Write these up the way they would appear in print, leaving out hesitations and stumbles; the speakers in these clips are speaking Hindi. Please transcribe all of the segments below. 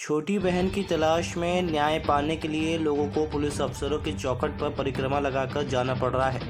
छोटी बहन की तलाश में न्याय पाने के लिए लोगों को पुलिस अफसरों की चौखट पर परिक्रमा लगाकर जाना पड़ रहा है।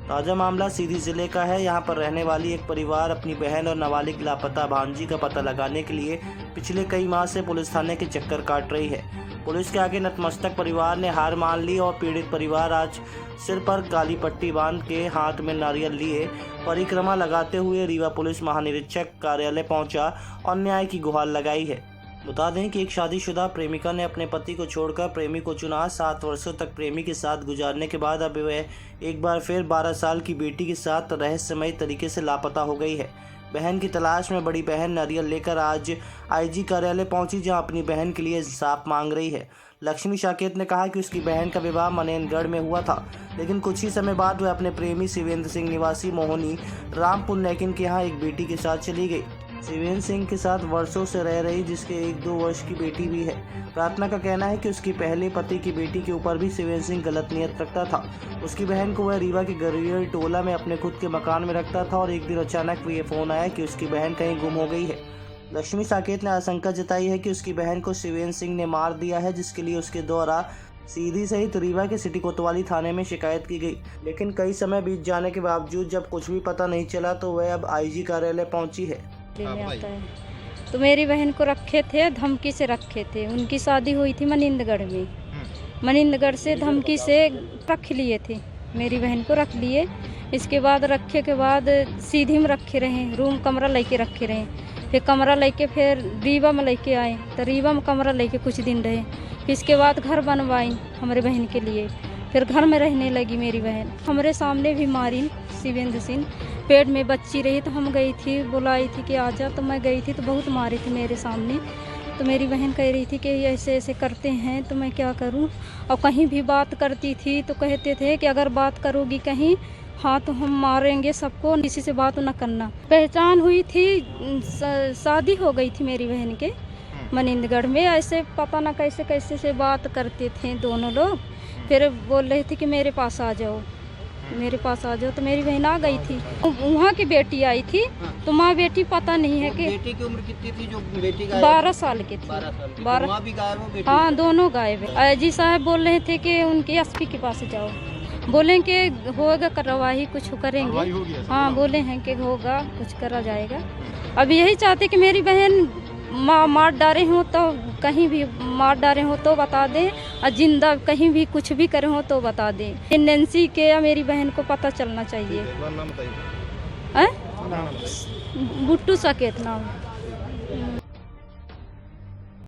ताज़ा मामला सीधी जिले का है। यहां पर रहने वाली एक परिवार अपनी बहन और नाबालिग लापता भांजी का पता लगाने के लिए पिछले कई माह से पुलिस थाने के चक्कर काट रही है। पुलिस के आगे नतमस्तक परिवार ने हार मान ली और पीड़ित परिवार आज सिर पर काली पट्टी बांध के हाथ में नारियल लिए परिक्रमा लगाते हुए रीवा पुलिस महानिरीक्षक कार्यालय पहुंचा और न्याय की गुहार लगाई है। बता दें कि एक शादीशुदा प्रेमिका ने अपने पति को छोड़कर प्रेमी को चुना। 7 वर्षों तक प्रेमी के साथ गुजारने के बाद अब वह एक बार फिर 12 साल की बेटी के साथ रहस्यमय तरीके से लापता हो गई है। बहन की तलाश में बड़ी बहन नारियल लेकर आज आईजी कार्यालय पहुंची, जहां अपनी बहन के लिए इंसाफ मांग रही है। लक्ष्मी साकेत ने कहा कि उसकी बहन का विवाह मनेनगढ़ में हुआ था, लेकिन कुछ ही समय बाद वह अपने प्रेमी शिवेंद्र सिंह निवासी मोहनी रामपुर नैकिन के यहाँ एक बेटी के साथ चली गई। शिवेंद्र सिंह के साथ वर्षों से रह रही, जिसके 1-2 वर्ष की बेटी भी है। प्रार्थना का कहना है कि उसके पहले पति की बेटी के ऊपर भी शिवेंद्र सिंह गलत नियत रखता था। उसकी बहन को वह रीवा के गरीबी टोला में अपने खुद के मकान में रखता था और एक दिन अचानक ये फोन आया कि उसकी बहन कहीं गुम हो गई है। लक्ष्मी साकेत ने आशंका जताई है कि उसकी बहन को शिवेंद्र सिंह ने मार दिया है, जिसके लिए उसके द्वारा सीधी सहित रीवा के सिटी कोतवाली थाने में शिकायत की गई। लेकिन कई समय बीत जाने के बावजूद जब कुछ भी पता नहीं चला तो वह अब आईजी कार्यालय पहुंची है। आता है तो मेरी बहन को रखे थे, धमकी से रखे थे। उनकी शादी हुई थी मनिंदगढ़ में। मनिंदगढ़ से धमकी से रख लिए थे, मेरी बहन को रख लिए। इसके बाद रखे के बाद सीधी में रखे रहे, रूम कमरा लेके रखे रहे। फिर कमरा लेके फिर रीवा में लेके आए, तो रीवा में कमरा लेके कुछ दिन रहे। फिर इसके बाद घर बनवाई हमारे बहन के लिए। फिर घर में रहने लगी मेरी बहन। हमारे सामने भी मारी शिवेंद्र सिंह। पेट में बच्ची रही तो हम गई थी, बुलाई थी कि आजा, तो मैं गई थी तो बहुत मारी थी मेरे सामने। तो मेरी बहन कह रही थी कि ऐसे ऐसे करते हैं, तो मैं क्या करूं। और कहीं भी बात करती थी तो कहते थे कि अगर बात करोगी कहीं, हाँ तो हम मारेंगे सबको, किसी से बात न करना। पहचान हुई थी, शादी हो गई थी मेरी बहन के मनिंदगढ़ में। ऐसे पता न कैसे कैसे से बात करते थे दोनों लोग। फिर बोल रहे थे कि मेरे पास आ जाओ, मेरे पास आ जाओ। तो मेरी बहन आ गई थी। वहाँ की बेटी आई थी, तो माँ बेटी पता नहीं है कि बेटी की उम्र कितनी थी जो बेटी गायब? 12 साल की थी। 12 माँ भी गायब हो, बेटी? हाँ, दोनों गायब है। आईजी साहब बोल रहे थे कि उनके एसपी के पास जाओ, बोले कि होगा कार्रवाई, कुछ करेंगे। हाँ, बोले हैं कि होगा, कुछ करा जाएगा। अब यही चाहते कि मेरी बहन मार डाले हों तो कहीं भी मार डाले हों तो बता दें, और जिंदा कहीं भी कुछ भी करे हों तो बता दें। नैन्सी के या मेरी बहन को पता चलना चाहिए। नाम बताइए। बुट्टू साकेत नाम।